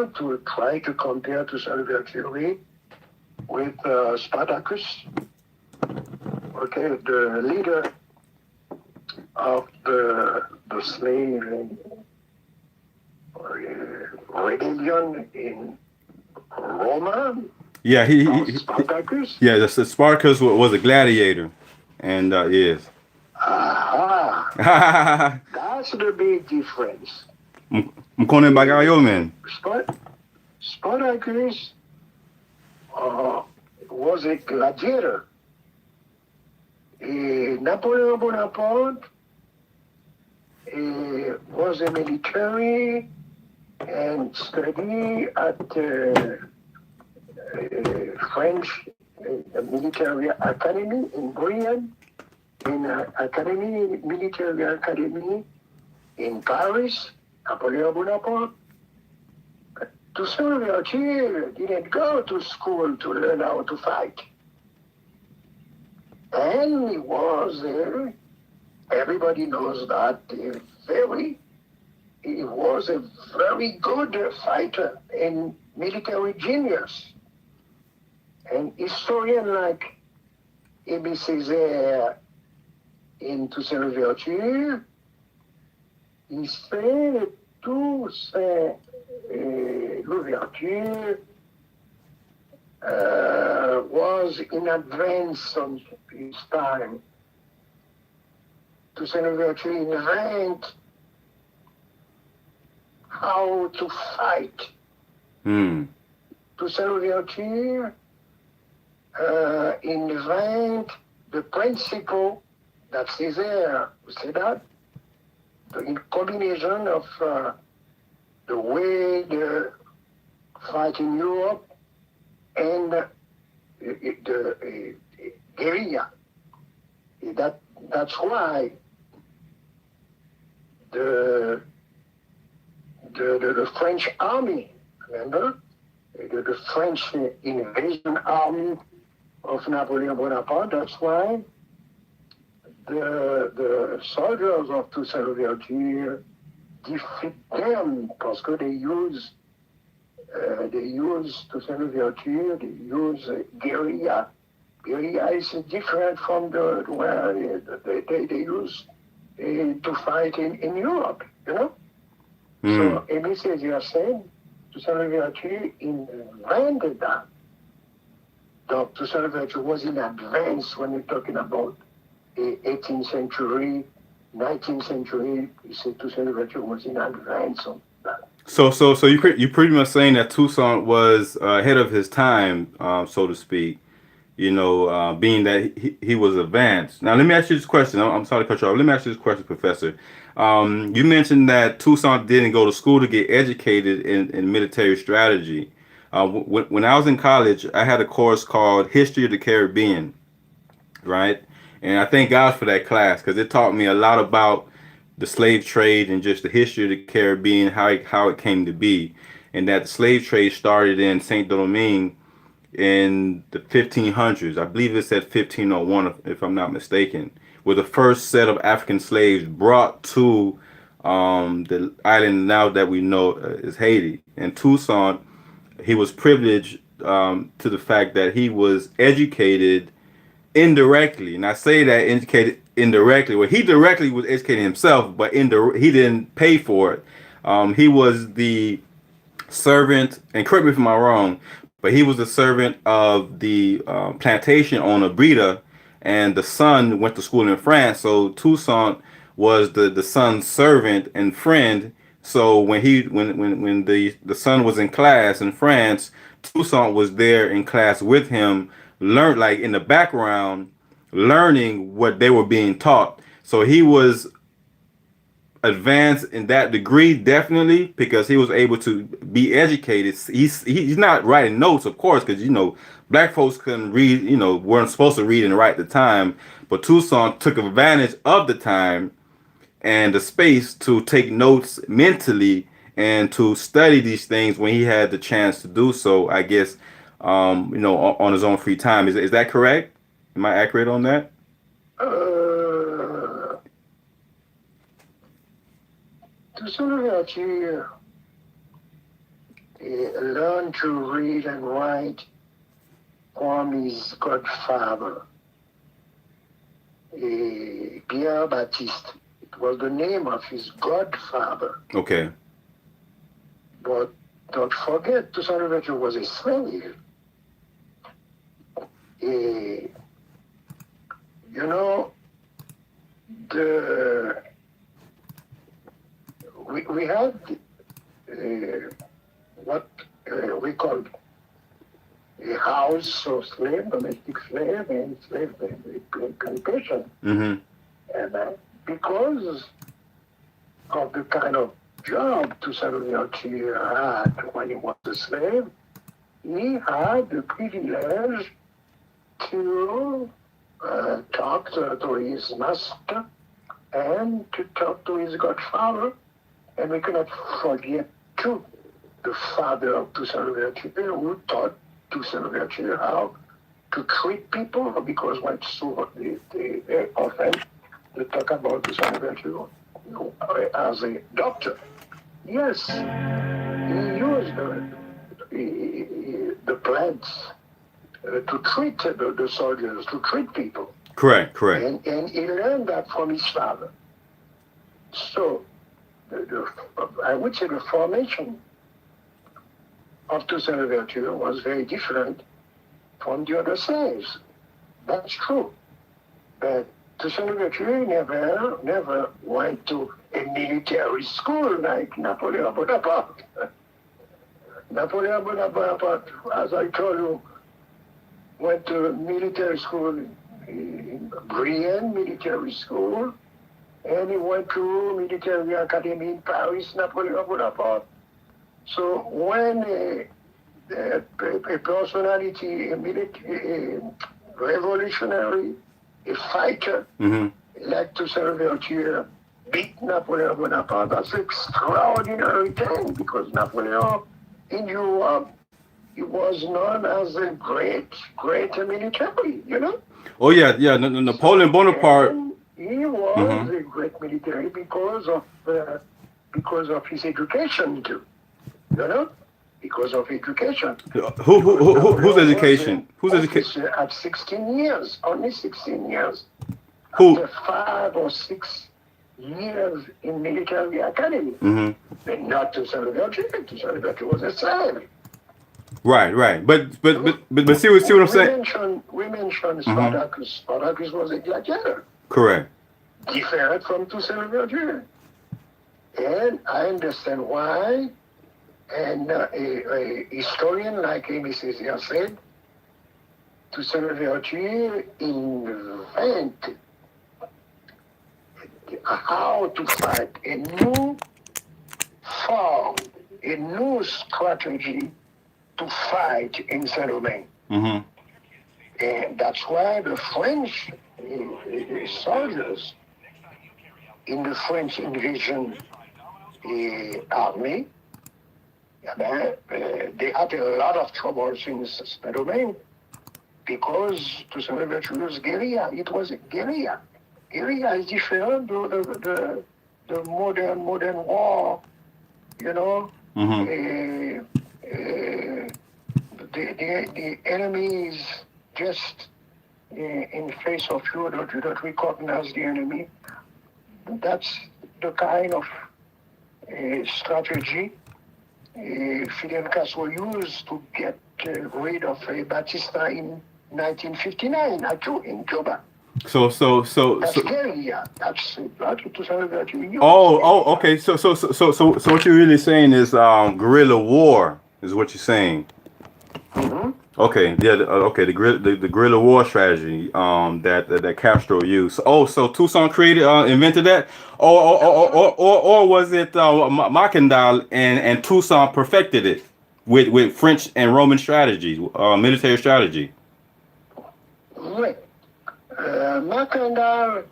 difficult to try to compare Toussaint Louverture with Spartacus, okay, the leader of the slave rebellion in Roma. Yeah, Spartacus. yeah, the Spartacus was a gladiator, and yes. Aha, that's the big difference. Mkone Bagayo, man. Spart- Spartacus uh, was a gladiator. Napoleon Bonaparte was a military and studied at French military academy in Brienne, military academy in Paris. Napoleon Bonaparte. Toussaint Louverture didn't go to school to learn how to fight. And he was, everybody knows that, he was a very good fighter and military genius. And historian like Aimé Césaire in Toussaint Louverture, he said Toussaint Louverture was in advance of his time. Toussaint Louverture invented how to fight. Toussaint Louverture invent the principle that Césaire said that the combination of the way the fight in Europe and the guerrilla. That's why the French army, remember, the French invasion army of Napoleon Bonaparte. That's why the soldiers of Toussaint Louverture defeat them because they use Toussaint Louverture, they use guerrilla. Guerrilla is different from the where they use to fight in Europe, you know. So Aimé Césaire said Toussaint Louverture invented that. Toussaint Louverture was in advance when you're talking about 18th century, 19th century. He said Toussaint Louverture was in advance of that. So you pretty much saying that Toussaint was ahead of his time, so to speak. You know, being that he was advanced. Now, let me ask you this question. I'm sorry to cut you off. Let me ask you this question, Professor. You mentioned that Toussaint didn't go to school to get educated in military strategy. When I was in college, I had a course called History of the Caribbean, right? And I thank God for that class because it taught me a lot about the slave trade and just the history of the Caribbean, how it came to be, and that the slave trade started in Saint Domingue in the 1500s. I believe it said 1501, if I'm not mistaken, were the first set of African slaves brought to the island now that we know is Haiti. And Toussaint, he was privileged to the fact that he was educated indirectly, and I say that educated indirectly. Well, he directly was educating himself, but he didn't pay for it. He was the servant, and correct me if I'm wrong, but he was the servant of the plantation owner Brita, and the son went to school in France. So Toussaint was the son's servant and friend. So when the son was in class in France, Toussaint was there in class with him, learned like in the background, learning what they were being taught. So he was advanced in that degree, definitely, because he was able to be educated. He's not writing notes, of course, because black folks couldn't read, weren't supposed to read and write at the time. But Toussaint took advantage of the time and the space to take notes mentally and to study these things when he had the chance to do so. I guess, on his own free time. Is that correct? Am I accurate on that? Toussaint Louverture, learned to read and write from his godfather, Pierre Baptiste. It was the name of his godfather. Okay. But don't forget, Toussaint Louverture was a slave. You know, we had what we called a house of slave, domestic slave, and slave plantation. Mm-hmm. And because of the kind of job Toussaint Louverture had when he was a slave, he had the privilege to talk to his master and to talk to his godfather. And we cannot forget, too, the father of Toussaint Louverture, who taught Toussaint Louverture how to treat people, because when so they often they talk about Toussaint Louverture as a doctor. Yes, he used the plants to treat the soldiers, to treat people. Correct. And he learned that from his father. So, I would say the formation of Toussaint Louverture was very different from the other slaves. That's true. But Toussaint Louverture never went to a military school like Napoleon Bonaparte. Napoleon Bonaparte, as I told you, went to military school in Brienne Military School, and he went to military academy in Paris, Napoleon Bonaparte. So when a personality, a revolutionary, a fighter, like Toussaint Louverture, beat Napoleon Bonaparte, that's an extraordinary thing, because Napoleon in Europe, he was known as a great military, you know? Oh yeah. Napoleon Bonaparte. And he was a great military because of his education too, you know? Because of education. Whose education? Whose education? At 16 years, only 16 years. Who? After 5 or 6 years in military academy. But not Toussaint Louverture. Toussaint Louverture was a slave. Right. But see what I'm saying? We mentioned Spartacus. Spartacus was a gladiator. Correct. Different from Toussaint Louverture. And I understand why. And a historian like Amy Césaire said, Toussaint Louverture invented how to fight a new form, a new strategy to fight in Saint-Domingue. And that's why the French soldiers in the French invasion army, they had a lot of troubles in Saint-Domingue because Toussaint Louverture's guerrilla, it was a guerrilla. Guerrilla is different to the modern war, you know. The enemy is just in face of you, you don't recognize the enemy. That's the kind of strategy Fidel Castro used to get rid of Batista in 1959 in Cuba. So That's guerrilla. That's what you okay. So what you're really saying is guerrilla war is what you're saying. Okay, the guerrilla war strategy that Castro used. So Toussaint invented that, or was it Mackendal and Toussaint perfected it with French and Roman strategies, military strategy? Right. Mackendal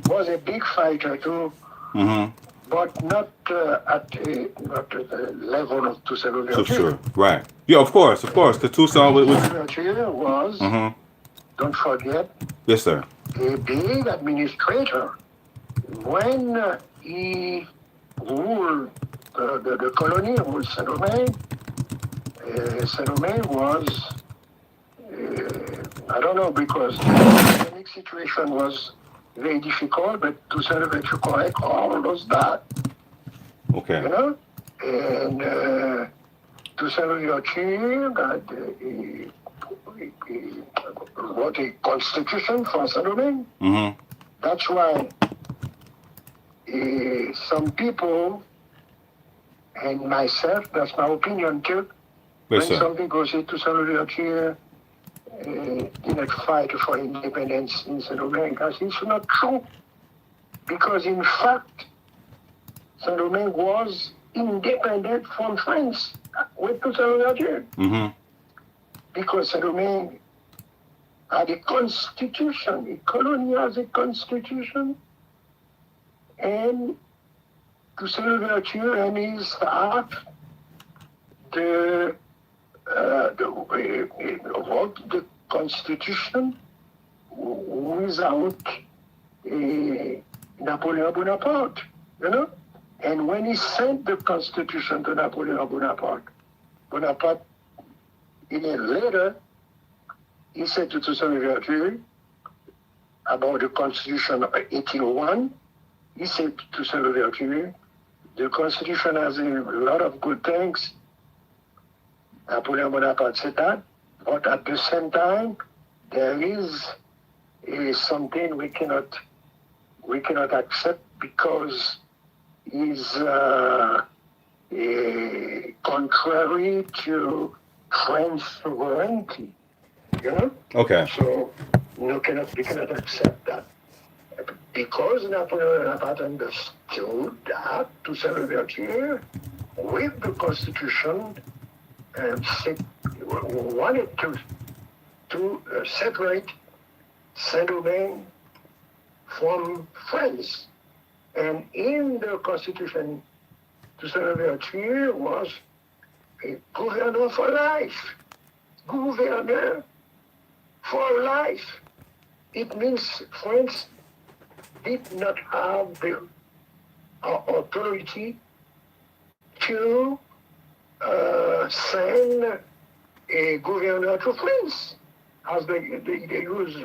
was a big fighter too, but not at the level of Toussaint Louverture. Sure, right. Yeah, of course. The Toussaint was, don't forget, yes, sir, a big administrator. When he ruled the colony, ruled Saint-Domingue, Saint-Domingue was, I don't know, because the economic situation was very difficult, but Toussaint Louverture correct all those that, Okay. you know? And Toussaint Louverture that he wrote a constitution for Saint-Domingue. Mm-hmm. That's why some people, and myself, that's my opinion too, Yes, when sir. some people say Toussaint Louverture didn't fight for independence in Saint-Domingue, it's not true. Because in fact, Saint-Domingue was independent from France with Toussaint Louverture. Mm-hmm. Because Saint-Domingue had a constitution, a colony has a constitution, and Toussaint Louverture and his staff, wrote the constitution without Napoleon Bonaparte, you know? And when he sent the constitution to Napoleon Bonaparte, Bonaparte, in a letter, he said to Toussaint Louverture about the constitution of 1801, he said to Toussaint Louverture, the constitution has a lot of good things. Napoleon Bonaparte said that, but at the same time, there is something we cannot accept because is contrary to French sovereignty. You know? Okay. So we cannot accept that. Because Napoleon Bonaparte understood that Toussaint Louverture, with the Constitution, wanted to separate Saint-Domingue from France. And in the Constitution, Toussaint Louverture was a governor for life. Governor for life. It means France did not have the authority to send a governor to France, as they used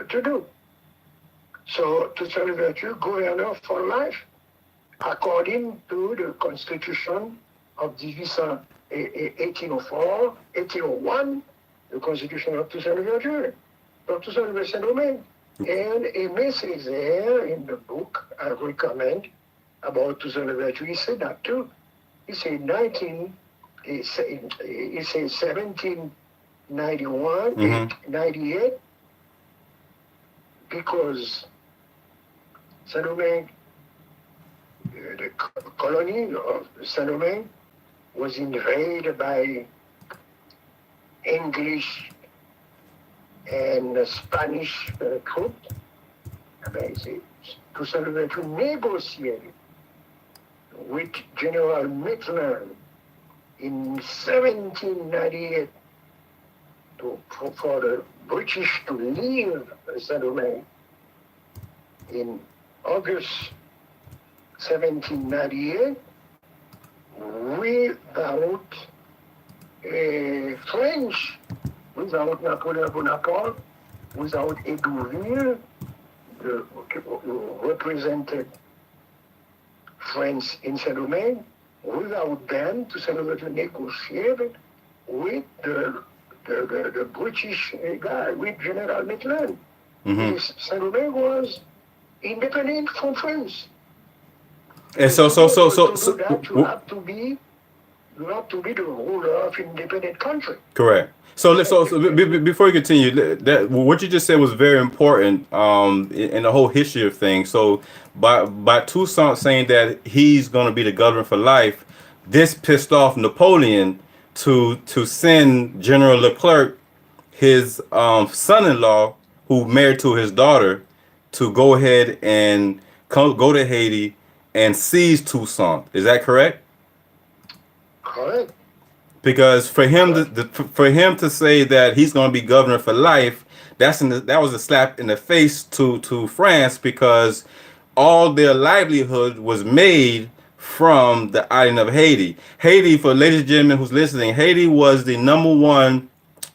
to do. So Toussaint Louverture, governor for life, according to the Constitution of 1804, 1801, the Constitution of Toussaint Louverture, of Toussaint Louverture. And a message there in the book I recommend about Toussaint Louverture, he said that too. He said 1791, 98, because Saint-Domingue, the colony of Saint-Domingue, was invaded by English and Spanish troops. Toussaint Louverture negotiated with General Maitland in 1798 for the British to leave Saint-Domingue. In August 1798, without French, without Napoleon Bonaparte, without Edouville, represented France in Saint-Domingue, without them, Toussaint Louverture negotiated with the British guy, with General Maitland. Saint-Domingue was independent from France. And so you have to be the ruler of independent country. Correct. So before you continue, that what you just said was very important in the whole history of things. So by Toussaint saying that he's going to be the governor for life, this pissed off Napoleon to send General Leclerc, his son-in-law, who married to his daughter, to go ahead and go to Haiti and seize Toussaint. Is that correct? Correct. Because for him to say that he's going to be governor for life, that was a slap in the face to France, because all their livelihood was made from the island of Haiti. Haiti, for ladies and gentlemen who's listening, Haiti was the number one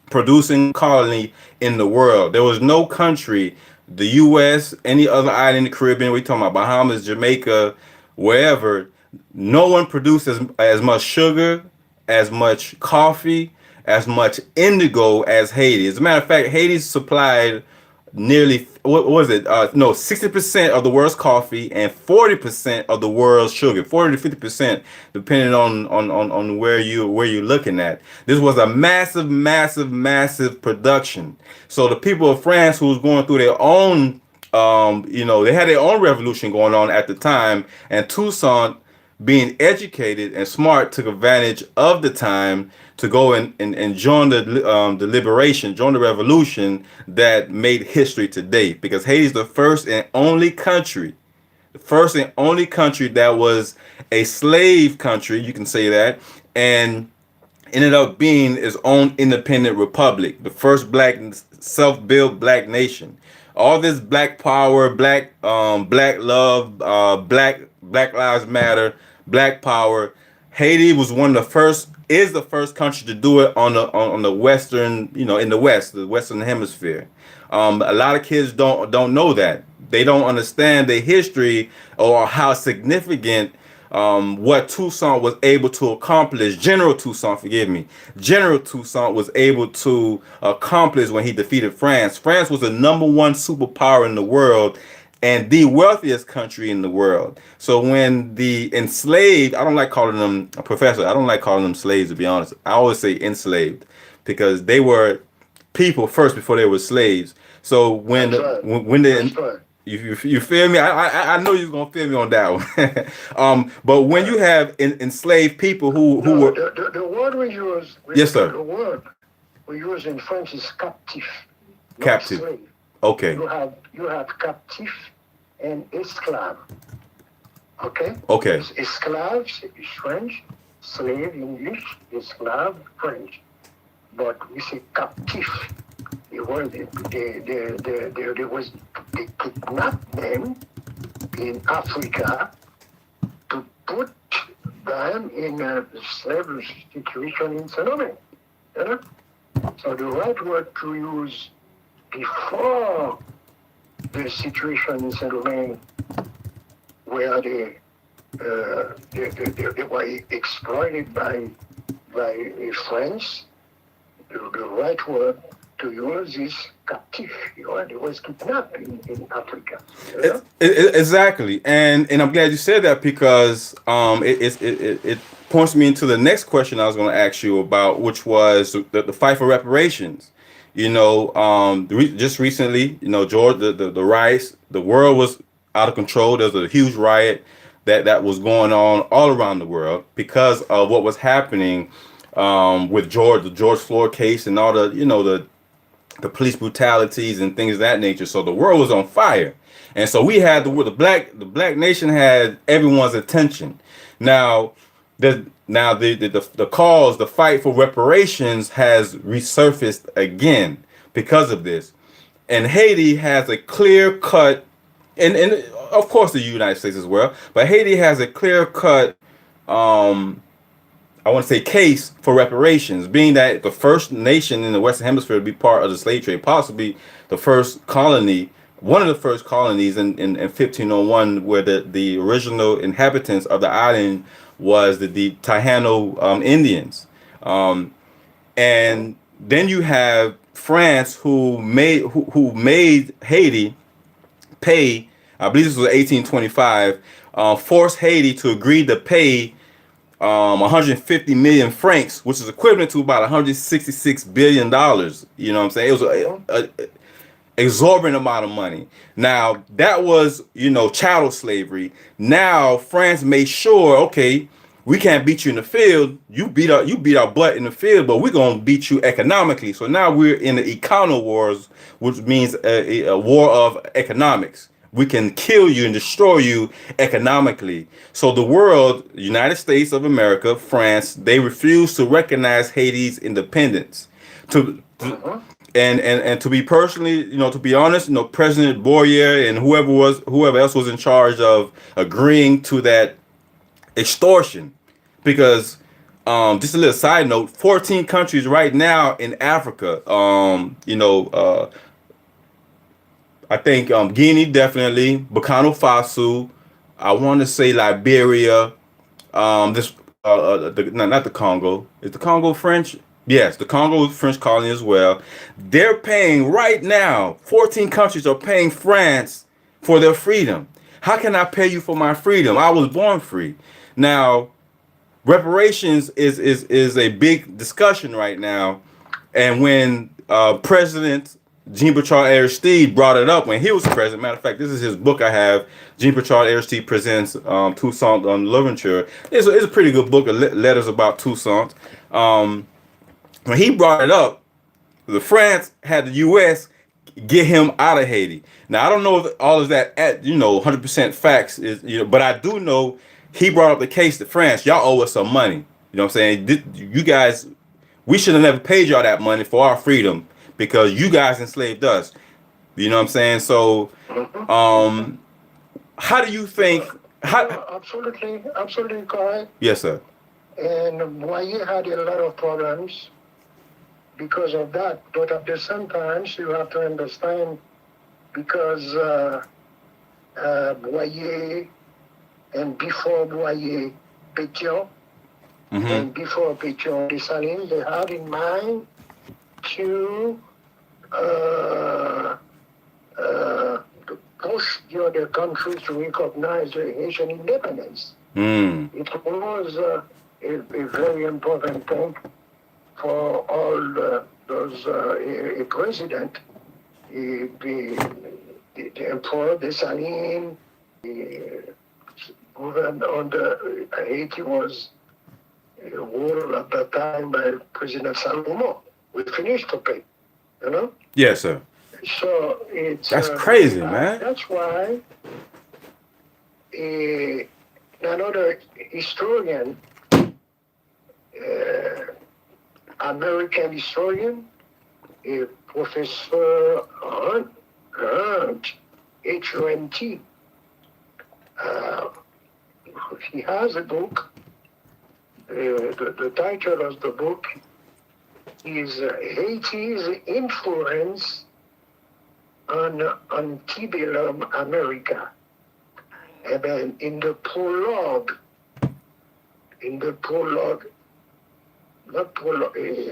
producing colony in the world. There was no country, the U.S., any other island in the Caribbean, we talking about Bahamas, Jamaica, wherever, no one produced as much sugar, as much coffee, as much indigo as Haiti. As a matter of fact, Haiti supplied nearly, what was it? No, 60% of the world's coffee and 40% of the world's sugar. 40 to 50%, depending on where you're looking at. This was a massive, massive, massive production. So the people of France, who was going through their own, they had their own revolution going on at the time, and Toussaint, being educated and smart, took advantage of the time to go and join the liberation, join the revolution that made history today. Because Haiti's the first and only country that was a slave country, you can say that, and ended up being its own independent republic, the first black self-built black nation. All this black power, black love, Black Lives Matter, black power. Haiti was one of the first, is the first country to do it on the western, in the West, the Western Hemisphere. A lot of kids don't know that. They don't understand the history or how significant what Toussaint was able to accomplish. General Toussaint, forgive me. General Toussaint was able to accomplish when he defeated France. France was the number one superpower in the world and the wealthiest country in the world. So when the enslaved, I don't like calling them, professor, I don't like calling them slaves, to be honest. I always say enslaved because they were people first before they were slaves. So when you feel me, I know you're gonna feel me on that one. But when you have enslaved people who were the word we use, yes sir, the word we use in French is captif, not captive. slave. Okay. You have captif and esclave. Okay. Okay. Esclave is French, slave English, esclave French, but we say captif. They kidnapped them in Africa to put them in a slave situation in Senegal. So the right word to use before the situation in Saint Domingue, where they were exploited by French, the right word to use is captive. They was kidnapped in Africa. Exactly, and I'm glad you said that because it points me into the next question I was going to ask you about, which was the fight for reparations. Just recently, George, the riots, the world was out of control. There was a huge riot that was going on all around the world because of what was happening with the George Floyd case and all the police brutalities and things of that nature. So the world was on fire, and so we had the black nation had everyone's attention. Now the fight for reparations has resurfaced again because of this, and Haiti has a clear cut, and of course the United States as well, but Haiti has a clear cut I want to say case for reparations, being that the first nation in the Western Hemisphere to be part of the slave trade, possibly the first colony, one of the first colonies in 1501, where the original inhabitants of the island was the Taino Indians. And then you have France, who made Haiti pay, I believe this was 1825, forced Haiti to agree to pay 150 million francs, which is equivalent to about 166 billion dollars. You know what I'm saying? It was a exorbitant amount of money. Now that was chattel slavery. Now France made sure, okay, we can't beat you in the field. You beat our butt in the field, but we're gonna beat you economically. So now we're in the econo wars, which means a war of economics. We can kill you and destroy you economically. So the world, United States of America, France, they refuse to recognize Haiti's independence. And to be personally, to be honest, President Boyer and whoever else was in charge of agreeing to that extortion. Because just a little side note, 14 countries right now in Africa. I think Guinea definitely, Burkina Faso. I want to say Liberia. This no, not the Congo. Is the Congo French? Yes, the Congo is French colony as well. They're paying right now. 14 countries are paying France for their freedom. How can I pay you for my freedom? I was born free. Now, reparations is a big discussion right now, and when President Jean Bertrand Aristide brought it up when he was president. Matter of fact, this is his book I have. Jean Bertrand Aristide presents Toussaint Louverture. It's a pretty good book of letters about Toussaint. When he brought it up, the France had the U.S. get him out of Haiti. Now I don't know if all of that 100% facts is, but I do know he brought up the case to France. Y'all owe us some money. You know what I'm saying? You guys, we should have never paid y'all that money for our freedom because you guys enslaved us. You know what I'm saying? So, how do you think? Absolutely correct. Yes, sir. And Boyer had a lot of problems because of that. But at the same time, you have to understand because Boyer and before Boyer, Pétion, and before Pétion, Dessalines, they had in mind to push the other countries to recognize the Haitian independence. It was a very important point for all those a president, the Emperor Dessalines, governed under Haiti was ruled at that time by President Salomon. We finished to pay, you know? Yes, sir. So it's that's crazy, man. That's why another historian, American historian, Professor Hunt, H-U-N-T, he has a book. The title of the book is Haiti's Influence on Antebellum America. And then in the prologue,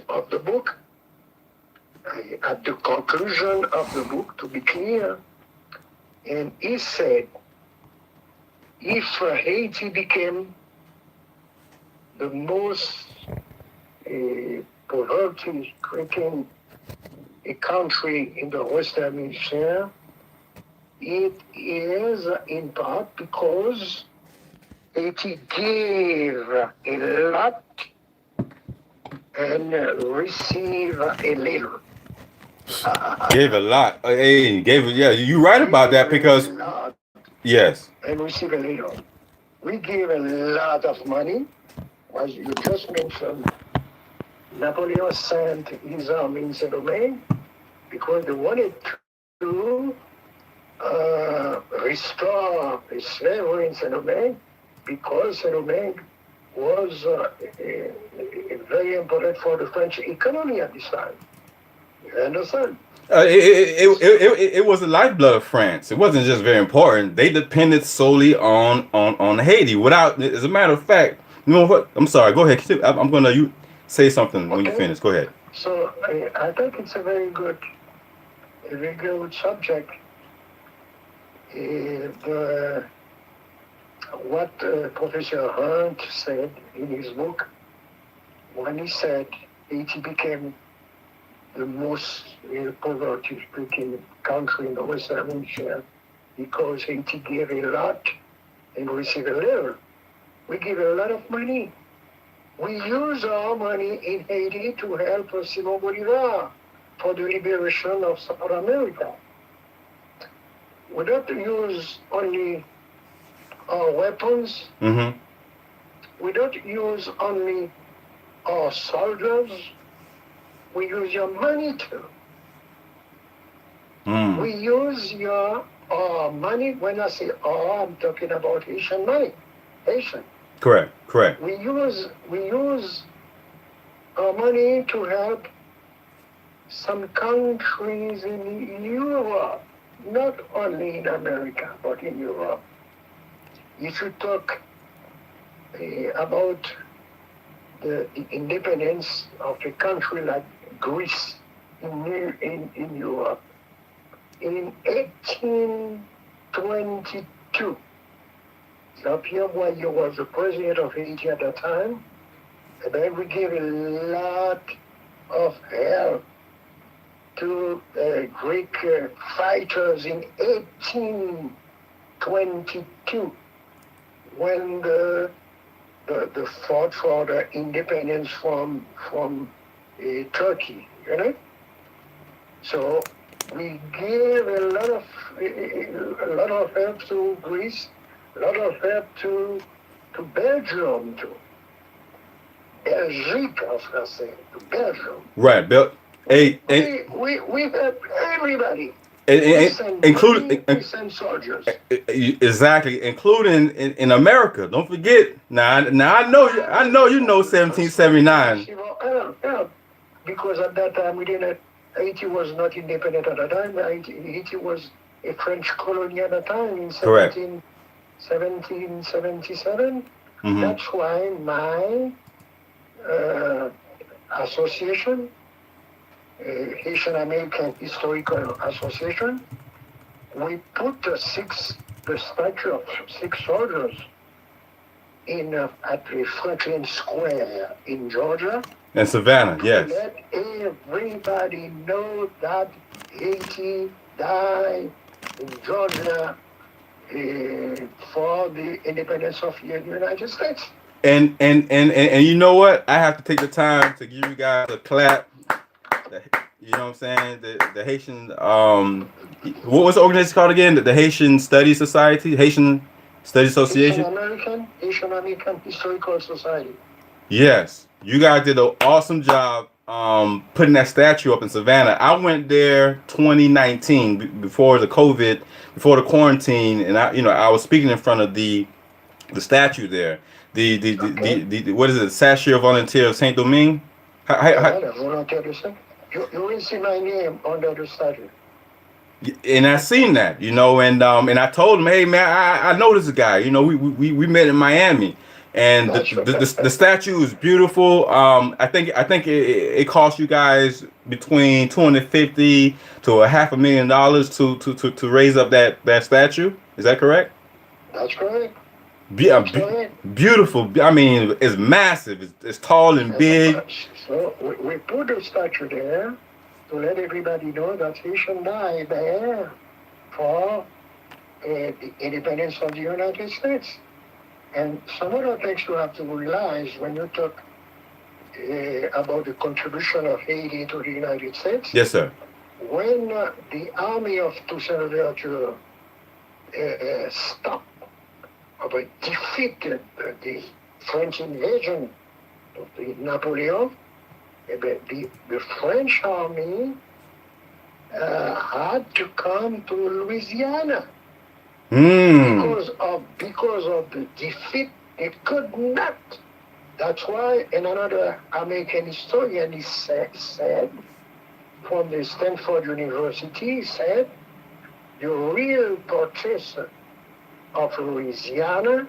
of the book, at the conclusion of the book, to be clear, and he said, if Haiti became the most poverty-stricken country in the Western Hemisphere, it is in part because Haiti gave a lot and received a little. Gave a lot. Hey, yeah, you're right about that because yes. And receive a little. We gave a lot of money, as you just mentioned. Napoleon sent his army in Saint-Domingue because they wanted to restore the slavery in Saint-Domingue because Saint-Domingue was very important for the French economy at this time. You understand? It was the lifeblood of France. It wasn't just very important. They depended solely on Haiti. Without, as a matter of fact, you know what? I'm sorry. Go ahead. I'm gonna you say something when you finish. Go ahead. So I think it's a very good subject. What Professor Hunt said in his book when he said Haiti became the most poverty-stricken country in the Western Hemisphere because Haiti gave a lot and received a little. We give a lot of money. We use our money in Haiti to help Simon Bolivar for the liberation of South America. We don't use only our weapons. We don't use only our soldiers. We use your money too. We use your money. When I say I'm talking about Haitian money. Haitian. Correct. Correct. We use our money to help some countries in Europe, not only in America, but in Europe. If you talk about the independence of a country like Greece in Europe, in 1822, Jean-Pierre Boyer was the president of Haiti at the time, and then we gave a lot of help to Greek fighters in 1822 when the fought for the independence from Turkey, you know. So we gave a lot of help to Greece, a lot of help to Belgium too. Belgique en français, to Belgium. Right. Bill. Hey, We help everybody. including We send soldiers. exactly, including in America. Don't forget. Now I know you know 1779. Help. Because at that time we didn't. Haiti was not independent at the time. Haiti was a French colony at the time in Correct. 1777. Mm-hmm. That's why my association, Haitian American Historical Association, we put the statue of 6 soldiers at the Franklin Square in Georgia. And Savannah, yes. Let everybody know that Haiti died in Georgia for the independence of the United States. And you know what? I have to take the time to give you guys a clap. You know what I'm saying? The Haitian what was the organization called again? The Haitian Studies Society, Haitian Studies Association. Haitian American Historical Society. Yes, you guys did an awesome job putting that statue up in Savannah. I went there 2019 before the COVID, before the quarantine, and I was speaking in front of the statue there. The what is it? Sachet Volunteer of Saint Domingue. You will see my name under the statue. And I seen that, and I told him, hey man, I know this guy. We met in Miami, and the statue is beautiful. I think it cost you guys between $250,000 to $500,000 to raise up that statue. Is that correct? That's correct. Beautiful. I mean, it's massive. It's tall and big. So we put the statue there to let everybody know that Haitian died there for the independence of the United States. And some other things you have to realize when you talk about the contribution of Haiti to the United States. Yes, sir. When the army of Toussaint Louverture stopped or defeated the French invasion of Napoleon, the French army had to come to Louisiana. Because of the defeat, they could not. That's why, and another American historian said from the Stanford University, said the real purchaser of Louisiana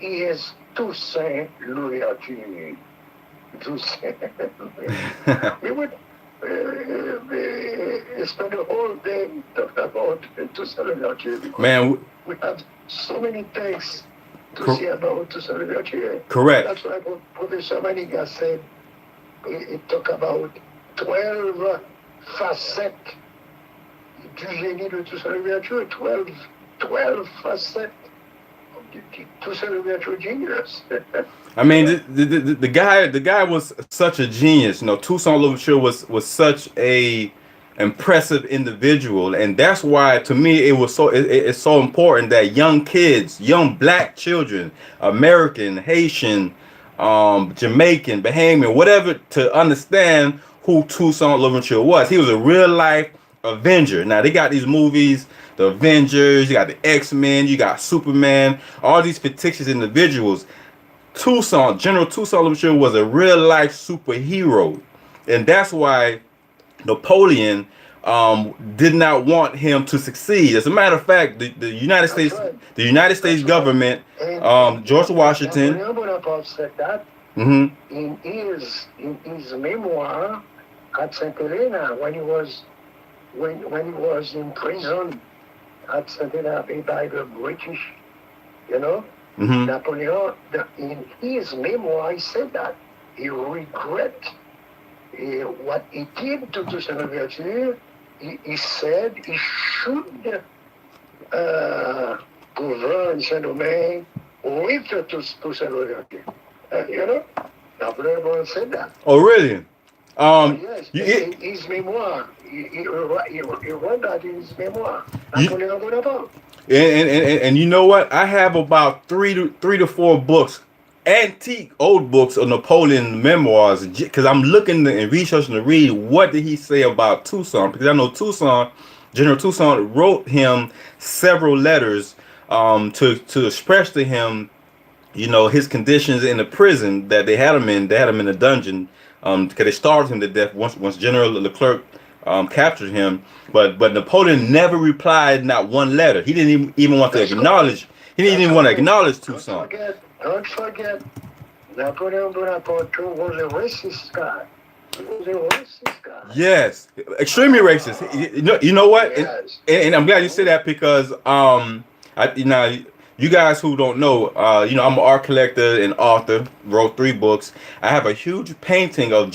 is Toussaint Louverture. We would spend the whole day talking about Toussaint Louverture. Man, we have so many things to say about Toussaint Louverture. Correct. That's why Professor Maniga said he talked about 12 facets du génie de Toussaint Louverture, 12 facets of the Toussaint Louverture genius. I mean, the guy was such a genius. Toussaint Louverture was such a impressive individual, and that's why, to me, it's so important that young kids, young black children, American, Haitian, Jamaican, Bahamian, whatever, to understand who Toussaint Louverture was. He was a real life Avenger. Now they got these movies, the Avengers, you got the X-Men, you got Superman, all these fictitious individuals. General Toussaint Louverture was a real life superhero, and that's why Napoleon did not want him to succeed. As a matter of fact, That's right. the United States That's right. government, And George Washington. Napoleon Bonaparte said that Mm-hmm. in his memoir at Saint Helena when he was in prison at Saint Helena by the British, you know. Mm-hmm. Napoleon, in his memoir, he said that he regret what he did to Toussaint Louverture. He said he should govern Saint-Domingue with Toussaint Louverture. You know, Napoleon said that. Oh, really? Yes, You, in his memoir. He wrote that in his memoir. you, Napoleon Bonaparte. and you know what? I have about three to four books, antique old books of Napoleon memoirs, because I'm looking and researching to read what did he say about Toussaint, because I know General Toussaint wrote him several letters to express to him, you know, his conditions in the prison that they had him in. They had him in a dungeon because they starved him to death once General Leclerc captured him. But Napoleon never replied, not one letter. He didn't even want to That's acknowledge. correct. He didn't That's even want to correct. acknowledge Don't Toussaint. forget, Napoleon Bonaparte was a racist guy. He was a racist guy. Yes, extremely racist. You know what? Yes. And I'm glad you said that because you guys who don't know, I'm an art collector and author. Wrote 3 books. I have a huge painting of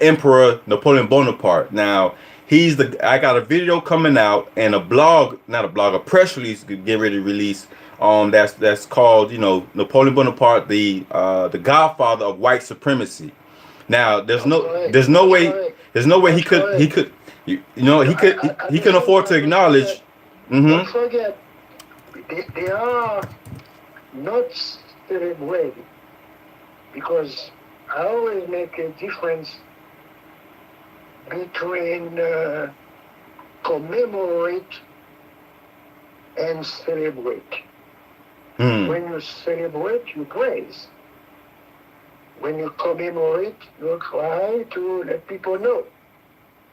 Emperor Napoleon Bonaparte. Now I got a video coming out and a press release getting ready to release. That's called Napoleon Bonaparte, the Godfather of white supremacy. Now That's correct. there's no That's way correct. there's no way That's correct. he At can the afford to same time, acknowledge. don't Mm-hmm. forget, they are not celebrated because I always make a difference between commemorate and celebrate. Mm. When you celebrate, you praise. When you commemorate, you try to let people know.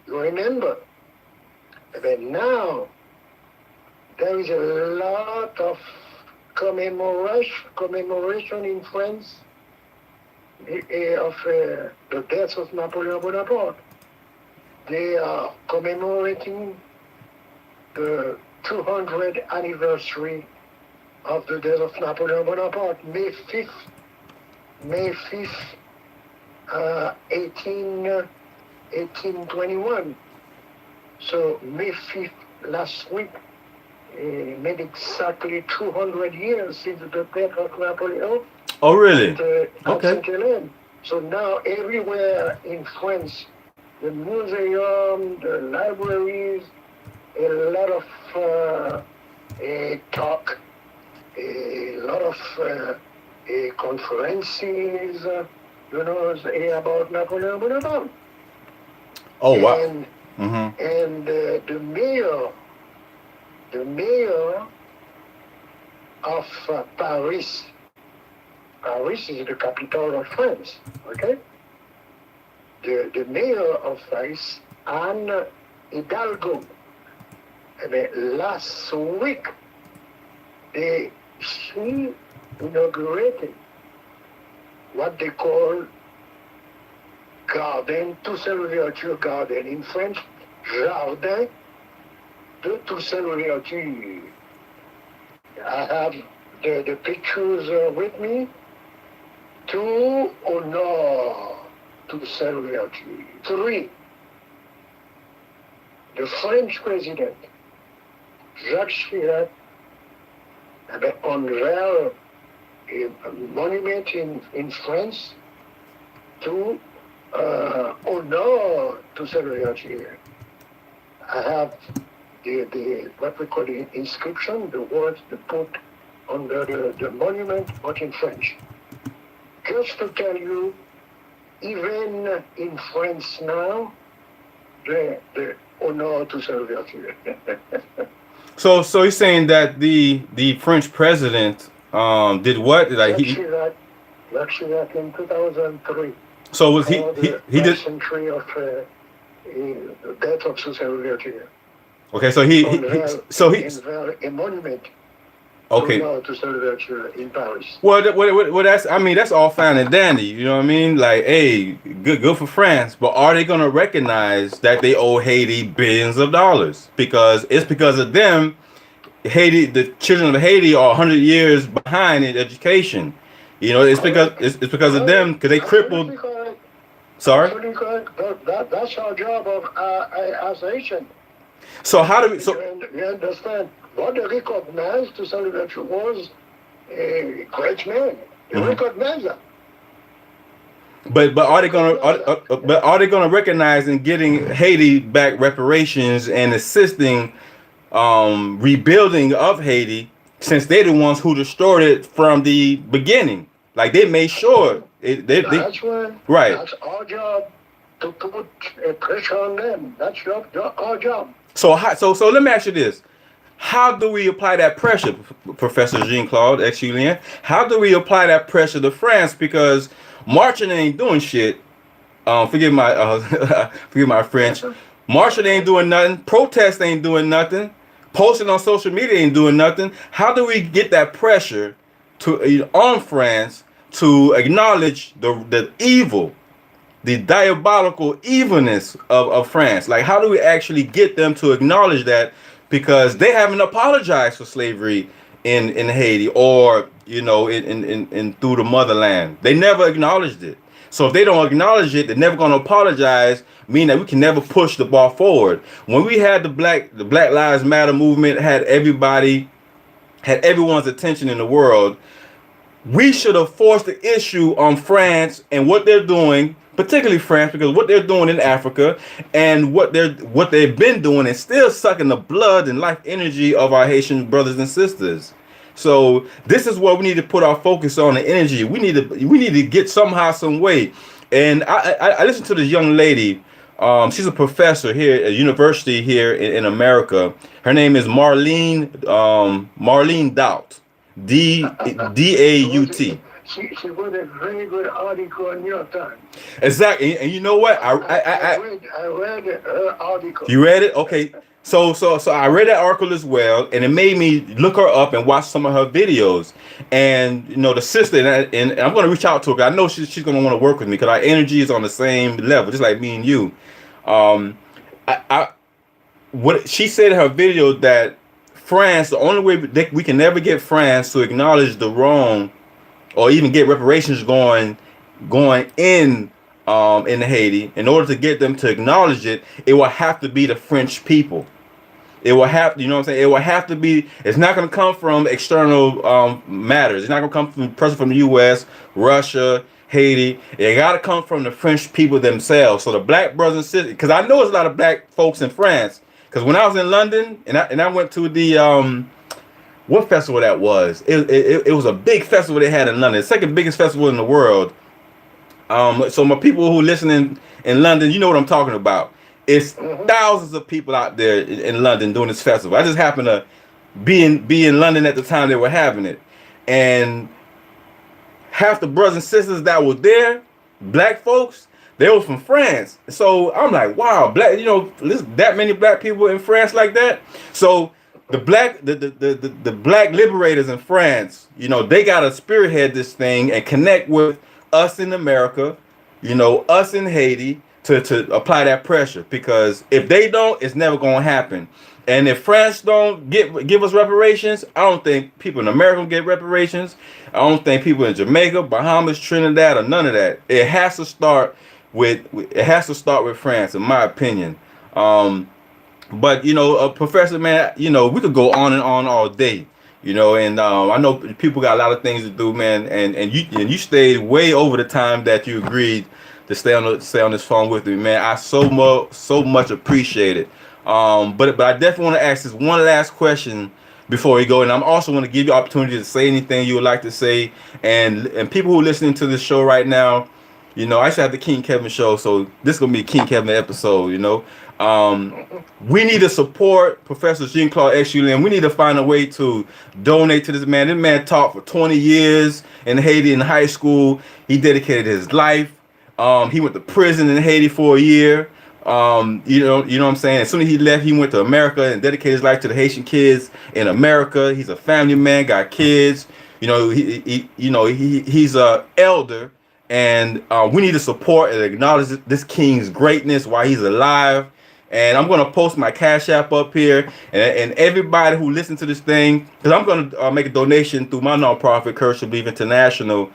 You remember. But now, there is a lot of commemoration in France of the death of Napoleon Bonaparte. They are commemorating the 200th anniversary of the death of Napoleon Bonaparte, May 5th, 1821. So May 5th last week made exactly 200 years since the death of Napoleon. Oh, really? At Okay. Saint Helena. So now everywhere in France, the museum, the libraries, a lot of talk, a lot of conferences, about Napoleon Bonaparte. Oh, wow. And, Mm-hmm. and the mayor of Paris. Paris is the capital of France, okay? The mayor of Paris, Anne Hidalgo, last week, she inaugurated what they call Toussaint Louverture Garden. In French, Jardin de Toussaint Louverture. I have the pictures with me. To honor Toussaint Louverture. 3. The French president, Jacques Chirac, unveiled a monument in France to honor Toussaint Louverture. I have the what we call the inscription, the words they put under the monument, but in French. Just to tell you, even in France now, the honor to Louverture. So you're saying that the French president Did what? Like Jacques Chirac in 2003 so was for the he did century of the death of Toussaint Louverture. okay, so he Unveil a monument okay. to Toussaint Louverture in Paris. Well, that's I mean that's all fine and dandy, you know what I mean? Like, hey, good for France, but are they gonna recognize that they owe Haiti billions of dollars because of them? Haiti, the children of Haiti are 100 years behind in education. You know, it's because of them because they crippled. Absolutely correct. Sorry. Absolutely correct. That's our job of as Haitian. So how do we? So You understand? What they recognize to Toussaint Louverture was a great man. They recognize that. but are they gonna recognize in getting Haiti back reparations and assisting rebuilding of Haiti since they're the ones who destroyed it from the beginning? Like they made sure That's right. right. That's our job to put pressure on them. That's our job. So let me ask you this: how do we apply that pressure, Professor Jean Claude Exilen? How do we apply that pressure to France? Because marching ain't doing shit. Forgive my forgive my French. Marching ain't doing nothing. Protest ain't doing nothing. Posting on social media ain't doing nothing. How do we get that pressure to on France to acknowledge the evil, the diabolical evilness of France? Like, how do we actually get them to acknowledge that? Because they haven't apologized for slavery in Haiti or in through the motherland. They never acknowledged it. So if they don't acknowledge it, they're never going to apologize. Meaning that we can never push the ball forward. When we had the Black Lives Matter movement had everyone's attention in the world, we should have forced the issue on France and what they're doing, particularly France, because what they're doing in Africa and what they've been doing is still sucking the blood and life energy of our Haitian brothers and sisters. So this is what we need to put our focus on, the energy. We need to get somehow, some way. And I listened to this young lady. She's a professor here at a university here in America. Her name is Marlene Daut. Daut. She wrote a very good article in New York Times. Exactly, and you know what? I read her article. You read it? Okay. So I read that article as well, and it made me look her up and watch some of her videos. And the sister, and I'm gonna reach out to her. I know she's gonna want to work with me because our energy is on the same level, just like me and you. What she said in her video that France, the only way we can never get France to acknowledge the wrong or even get reparations going in Haiti, in order to get them to acknowledge it, it will have to be the French people. It will have, you know what I'm saying? It will have to be. It's not going to come from external matters. It's not going to come from pressure from the U.S., Russia, Haiti. It got to come from the French people themselves. So the black brothers and sisters, because I know there's a lot of black folks in France. Because when I was in London and I went to the what festival that was? It was a big festival they had in London, the second biggest festival in the world. So my people who listening in London, you know what I'm talking about. It's thousands of people out there in London doing this festival. I just happened to be in London at the time they were having it, and half the brothers and sisters that were there, black folks, they were from France. So I'm like, wow, black, that many black people in France like that. So the black liberators in France, they gotta spearhead this thing and connect with us in America, us in Haiti, to apply that pressure, because if they don't, it's never gonna happen. And if France don't give us reparations, I don't think people in America get reparations. I don't think people in Jamaica, Bahamas, Trinidad, or none of that. It has to start with France, in my opinion. But Professor, man, we could go on and on all day. And I know people got a lot of things to do, man, and you stayed way over the time that you agreed to stay on this phone with me, man. I so much appreciate it. But I definitely want to ask this one last question before we go, and I'm also going to give you opportunity to say anything you would like to say. And people who are listening to this show right now, You know, I used to have the King Kevin show, so this is gonna be a King Kevin episode. You know, um, we need to support Professor Jean Claude Exilen. We need to find a way to donate to this man. This man taught for 20 years in Haiti in high school. He dedicated his life. He went to prison in Haiti for a year. You know what I'm saying. As soon as he left, he went to America and dedicated his life to the Haitian kids in America. He's a family man, got kids. You know, he's a elder, and we need to support and acknowledge this king's greatness while he's alive. And I'm gonna post my Cash App up here, and everybody who listens to this thing, because I'm gonna make a donation through my nonprofit, Courage to Believe International.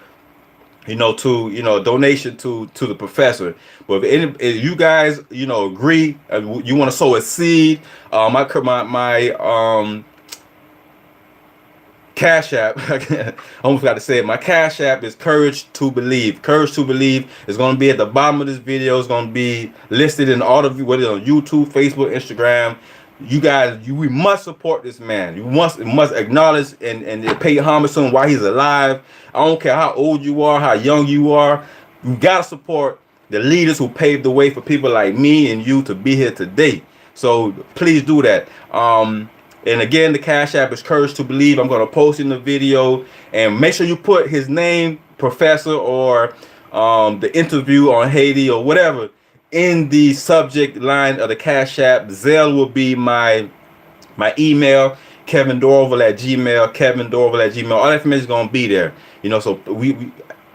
You know, to donation to the professor. But if you guys agree, you want to sow a seed, my Cash App. I almost forgot to say it. My Cash App is Courage to Believe. Courage to Believe is going to be at the bottom of this video. It's going to be listed in all of you, whether on YouTube, Facebook, Instagram. You guys, we must support this man. You must acknowledge and pay homage to him while he's alive. I don't care how old you are, how young you are. You gotta support the leaders who paved the way for people like me and you to be here today. So please do that. And again, the Cash App is Courage to Believe. I'm going to post in the video, and make sure you put his name, Professor, or the interview on Haiti or whatever in the subject line of the Cash App. Zelle will be my email, KevinDorval@gmail, KevinDorval@gmail. All that information is going to be there. You know, so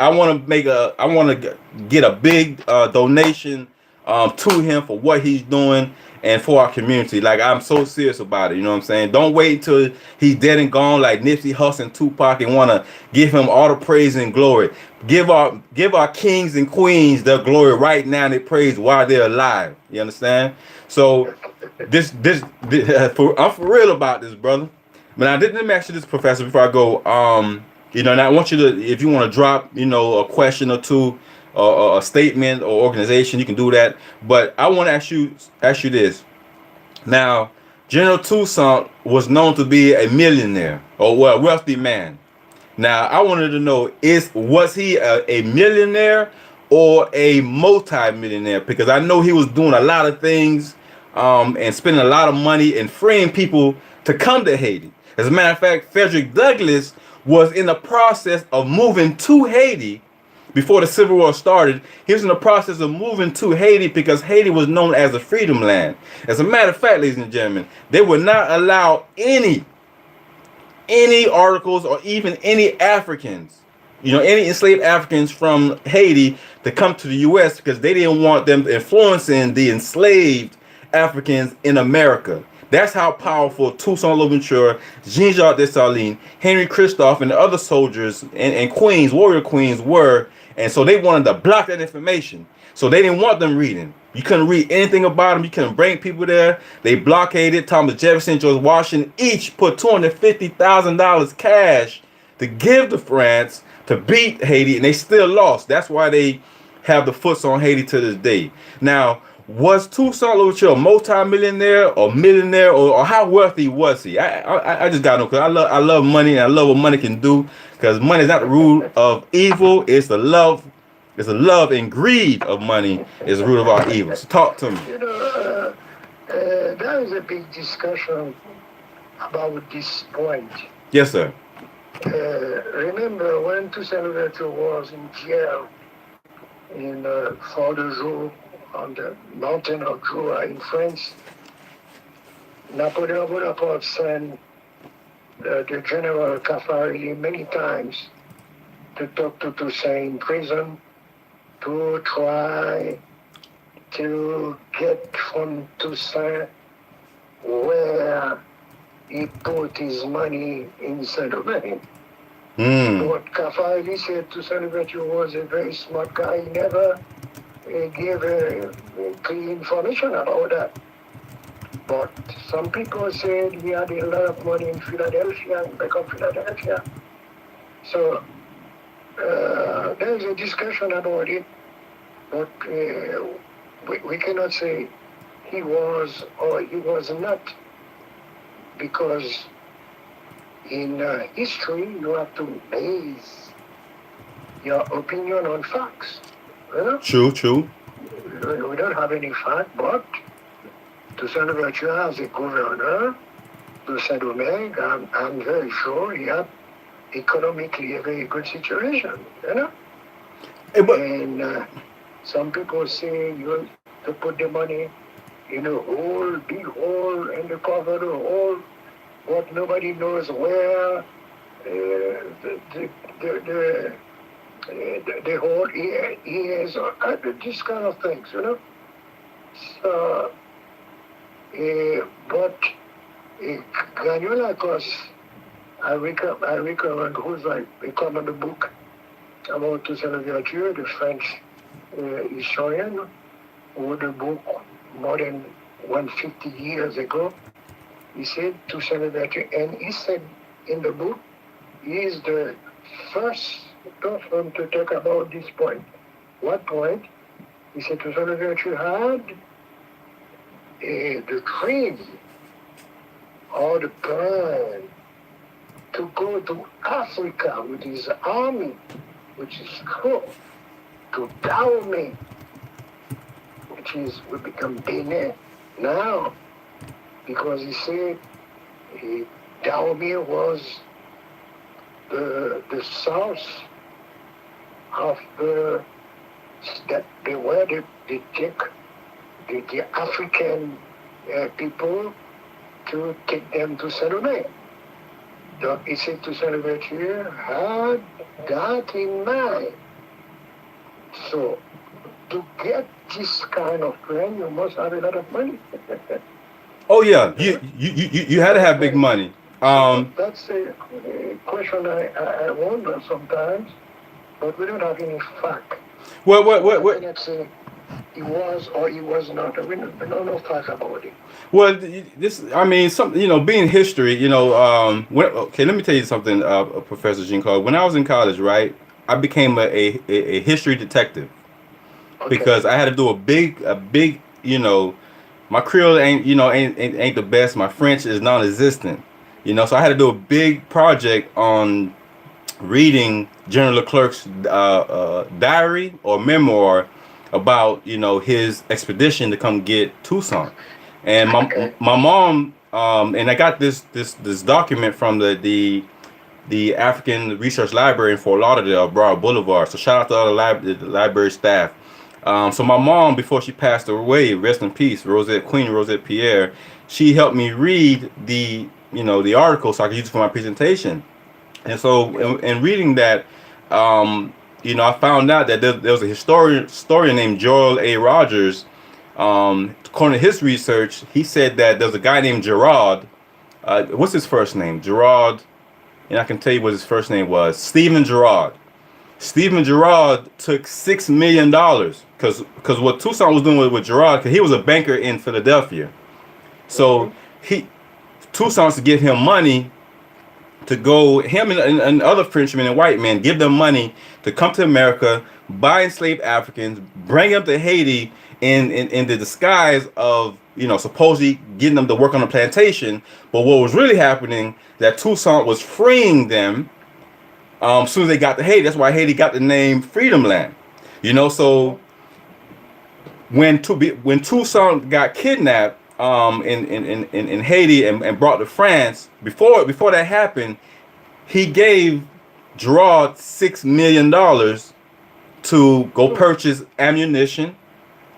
I want to get a big donation to him for what he's doing and for our community. Like, I'm so serious about it. You know what I'm saying? Don't wait until he's dead and gone like Nipsey Hussle and Tupac and want to give him all the praise and glory. Give our kings and queens their glory right now and their praise while they're alive. You understand? So this I'm for real about this, brother. But I didn't ask you this, Professor, before I go. And I want you to, if you want to drop, a question or two, a statement or organization, you can do that. But I want to ask you this. Now, General Toussaint was known to be a millionaire or a wealthy man. Now, I wanted to know, was he a millionaire or a multi-millionaire? Because I know he was doing a lot of things and spending a lot of money and freeing people to come to Haiti. As a matter of fact, Frederick Douglass was in the process of moving to Haiti before the Civil War started. He was in the process of moving to Haiti because Haiti was known as a freedom land. As a matter of fact, ladies and gentlemen, they would not allow any articles or even any Africans, any enslaved Africans from Haiti to come to the U.S. because they didn't want them influencing the enslaved Africans in America. That's how powerful Toussaint Louverture, Jean-Jacques Dessalines, Henry Christophe, and the other soldiers and queens, warrior queens were. And so they wanted to block that information. So they didn't want them reading. You couldn't read anything about them. You couldn't bring people there. They blockaded. Thomas Jefferson, George Washington each put $250,000 cash to give to France to beat Haiti, and they still lost. That's why they have the foots on Haiti to this day. Now, was Toussaint Louverture a multi-millionaire or millionaire, or how wealthy was he? I just gotta know, because I love money and I love what money can do. Because money is not the root of evil; it's the love and greed of money is the root of our evil. So talk to me. There is a big discussion about this point. Yes, sir. Remember when Toussaint Louverture was in jail in Fort-de-Joux on the mountain of Jura in France? Napoleon Bonaparte sent the General Caffarelli many times to talk to Toussaint in prison to try to get from Toussaint where he put his money in Saint-Domingue. But Caffarelli said Toussaint Louverture was a very smart guy. He never gave clear information about that. But some people said he had a lot of money in Philadelphia, in back of Philadelphia. So there's a discussion about it, but we cannot say he was or he was not, because in history you have to base your opinion on facts. You know? True. We don't have any fact, but Toussaint Louverture as a governor to Saint Domingue, I'm very sure he had economically a very good situation, you know? But And some people say you to put the money in a hole, big hole, and to cover the hole, but nobody knows where the, the whole ears or this kind of things, you know. So, but Granula, of course, I recommend who's like recommend the book about Toussaint Louverture, the French historian, who wrote the book more than 150 years ago. He said Toussaint Louverture, and he said in the book, he is the first person to talk about this point. What point? He said Toussaint Louverture had the dream or the plan to go to Africa with his army, which is cool, to Dahomey, which is will become Benin now, because he said Dahomey was the source of that they were they take the African people to take them to Saint Domingue. So he said to Saint Louverture had that in mind. So to get this kind of plan, you must have a lot of money. oh yeah, Yeah. you had to have big money. So that's a question I wonder sometimes, but we don't have any fact. I What cannot say he was or he was not. We don't know fact about it. Well, this, I mean, some, being history, okay, let me tell you something, Professor Jean Claude. When I was in college, right, I became a history detective Okay. because I had to do a big, my Creole ain't the best. My French is non-existent, so I had to do a big project on reading General Leclerc's diary or memoir about his expedition to come get Toussaint, and my Okay. my mom and I got this document from the African Research Library in Fort Lauderdale, Broad Boulevard. So shout out to all the library staff. So my mom, before she passed away, rest in peace, Queen Rosette Pierre, she helped me read the article so I could use it for my presentation. And so, in reading that, I found out that there was a historian named Joel A. Rogers. According to his research, he said that there's a guy named Gerard. What's his first name? Gerard, and I can tell you what his first name was. Stephen Gerard. Stephen Gerard took $6 million because what Toussaint was doing with Gerard, because he was a banker in Philadelphia. Mm-hmm. So he Toussaint to give him money to go, him and other Frenchmen and white men, give them money to come to America, buy enslaved Africans, bring them to Haiti in the disguise of, supposedly getting them to work on a plantation. But what was really happening, that Toussaint was freeing them as soon as they got to Haiti. That's why Haiti got the name Freedom Land. So when Toussaint got kidnapped in Haiti and brought to France, before that happened, he gave Gerard $6 million to go purchase ammunition.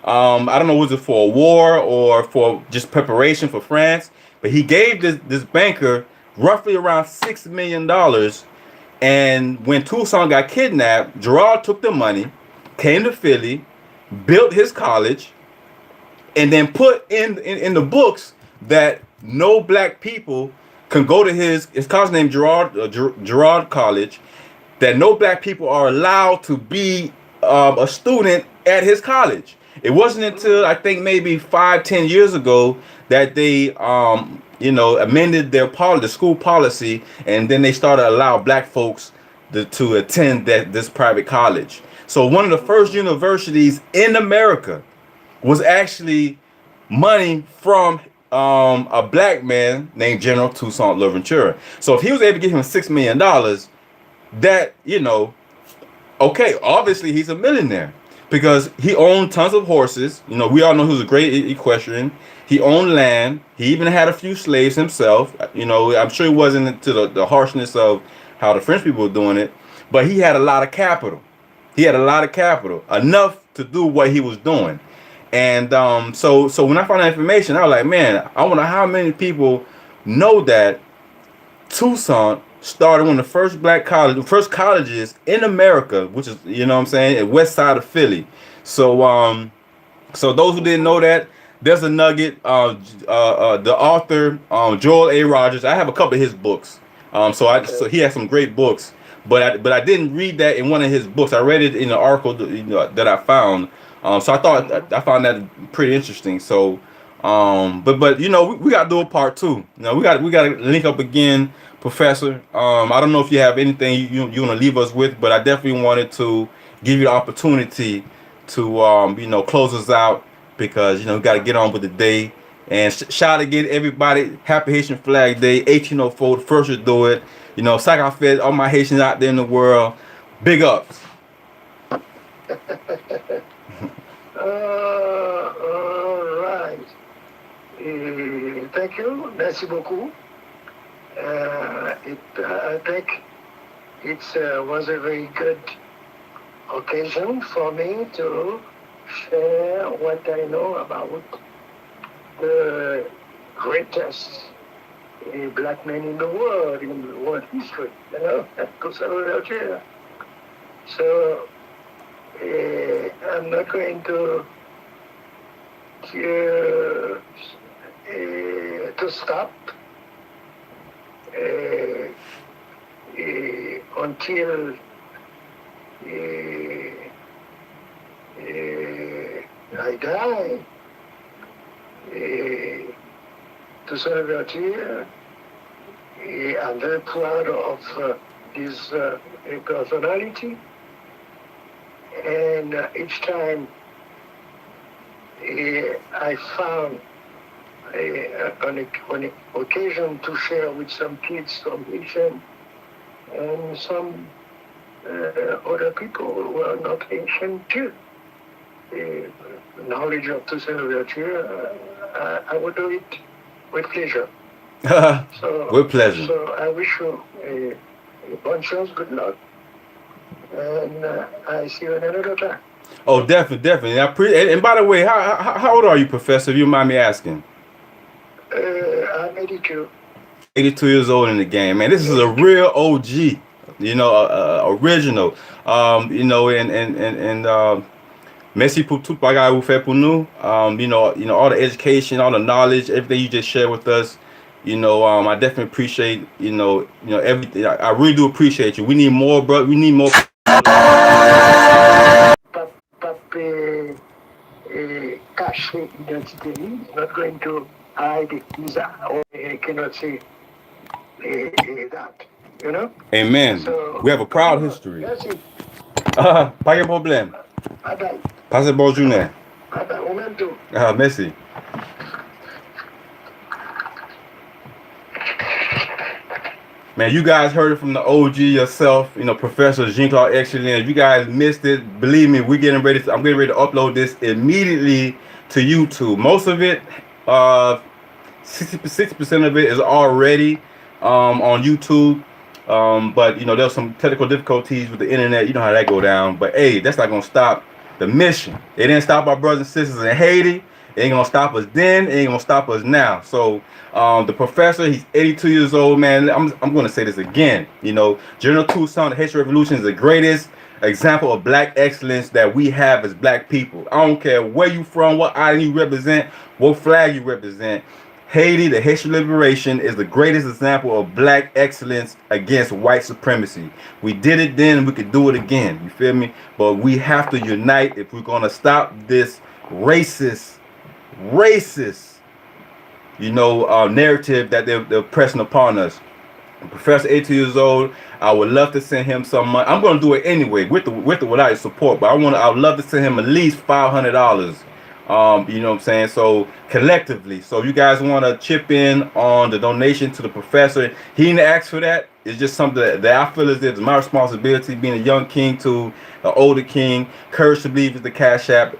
I don't know, was it for a war or for just preparation for France? But he gave this banker roughly around $6 million. And when Toussaint got kidnapped, Gerard took the money, came to Philly, built his college, and then put in the books that no black people can go to his college named Gerard College, that no black people are allowed to be a student at his college. It wasn't until I think maybe 5-10 years ago that they amended the school policy, and then they started to allow black folks to attend this private college. So one of the first universities in America was actually money from a black man named General Toussaint Louverture. So if he was able to give him $6 million, that okay, obviously he's a millionaire. because he owned tons of horses. You know, we all know he was a great equestrian. He owned land. He even had a few slaves himself. You know, I'm sure it wasn't into the harshness of how the French people were doing it, but he had a lot of capital. He had a lot of capital, enough to do what he was doing. And so when I found that information, I was like, man, I wonder how many people know that Toussaint started one of the first black college, the first colleges in America, which is, you know what I'm saying, at west side of Philly. So so those who didn't know that, there's a nugget. The author, Joel A. Rogers. I have a couple of his books. So he has some great books, but I didn't read that in one of his books. I read it in an article that I found. So I thought I found that pretty interesting. So but you know, we got to do a part two. You know, we got to link up again, Professor. I don't know if you have anything you want to leave us with, but I definitely wanted to give you the opportunity to you know, close us out, because you know we got to get on with the day. And shout out again everybody, happy Haitian Flag Day, 1804, the first to do it. You know, Sac Fed, all my Haitians out there in the world, big ups. All right. Thank you. Merci beaucoup. I think it was a very good occasion for me to share what I know about the greatest black man in the world, in world history, you know, Toussaint Louverture. So I'm not going to stop until I die. Toussaint Louverture, I'm very proud of his personality, and each time I found an occasion to share with some kids, some Haitian, and some other people who are not Haitian too. Knowledge of Toussaint Louverture, I would do it with pleasure. With pleasure. So I wish you a bunch of good luck, and I see you another time. Oh, definitely. And by the way, how old are you, Professor? If you mind me asking. I'm 82. 82 years old in the game, man. This is a real OG. You know, original. You know, and merci pour tout bagage vous fait pour nous. You know, all the education, all the knowledge, everything you just shared with us. You know, I definitely appreciate, you know, everything. I really do appreciate you. We need more, bro. We need more. Caché identité, he's not going to hide his, or he cannot say that, you know? Amen. So, we have a proud history. Merci. Pas de problème. Bye bye. Passez bonne journée. Bye bye. Momento. Merci. Man, you guys heard it from the OG yourself, you know, Professor Jean-Claude Exilen. If you guys missed it, believe me, I'm getting ready to upload this immediately to YouTube. Most of it, 60% of it is already on YouTube. But you know, there's some technical difficulties with the internet. You know how that go down. But hey, that's not gonna stop the mission. It didn't stop our brothers and sisters in Haiti. It ain't gonna stop us then. It ain't gonna stop us now. So the professor, he's 82 years old, man. I'm gonna say this again. You know, General Toussaint, the Haitian Revolution is the greatest example of black excellence that we have as black people. I don't care where you from, what island you represent, what flag you represent. Haiti, the Haitian Liberation, is the greatest example of black excellence against white supremacy. We did it then, and we could do it again. You feel me? But we have to unite if we're gonna stop this racist, you know, narrative that they're pressing upon us. Professor 82 years old. I would love to send him some money. I'm gonna do it anyway with without his support, but I would love to send him at least $500. You know what I'm saying? So collectively. So you guys want to chip in on the donation to the professor. He didn't ask for that. it's just something that I feel as if it's my responsibility, being a young king to an older king. Courage to Believe is the Cash App,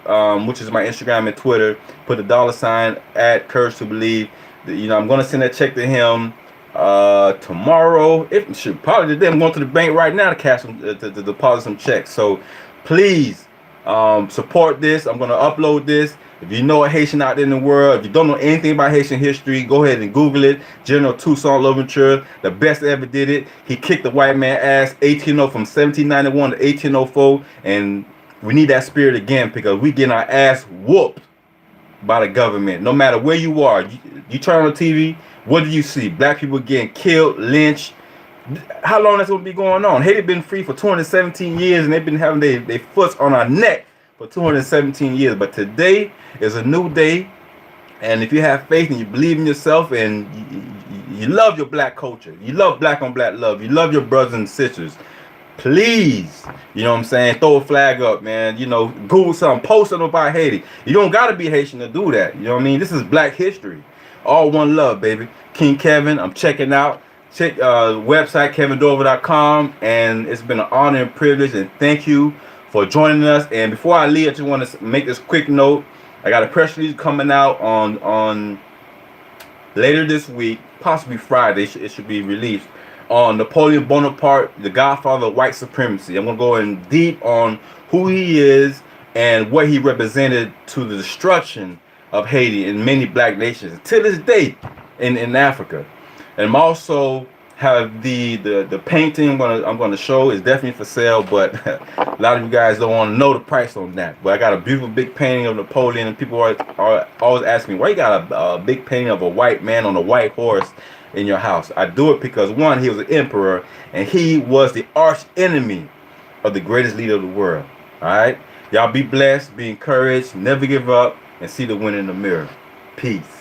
which is my Instagram and Twitter. Put the $sign at Courage to Believe. You know, I'm gonna send that check to him tomorrow. If should probably today. I'm going to the bank right now to cash some to deposit some checks. So please support this. I'm gonna upload this. If you know a Haitian out there in the world, if you don't know anything about Haitian history, go ahead and Google it. General Toussaint Louverture, the best that ever did it. He kicked the white man ass 1800 from 1791 to 1804, and we need that spirit again because we getting our ass whooped by the government. No matter where you are, you turn on the TV, what do you see? Black people getting killed, lynched. How long that's gonna be going on? Haiti been free for 217 years, and they've been having their foots on our neck for 217 years. But today is a new day, and if you have faith and you believe in yourself and you love your black culture, you love black on black love, you love your brothers and sisters, please, you know what I'm saying, throw a flag up, man. You know, Google something, post something about Haiti. You don't gotta be Haitian to do that. You know what I mean? This is black history. All one love, baby. King Kevin, I'm checking out. Check website kevindover.com, and it's been an honor and privilege, and thank you for joining us. And before I leave, I just want to make this quick note. I got a press release coming out on later this week, possibly Friday. It should be released on Napoleon Bonaparte, the godfather of white supremacy. I'm gonna go in deep on who he is and what he represented to the destruction of Haiti and many black nations to this day in Africa. And I'm also have the painting I'm gonna show is definitely for sale, but a lot of you guys don't want to know the price on that. But I got a beautiful big painting of Napoleon, and people are always asking me, why you got a big painting of a white man on a white horse in your house? I do it because, one, he was an emperor, and he was the arch enemy of the greatest leader of the world. All right, y'all be blessed, be encouraged, never give up, and see the win in the mirror. Peace.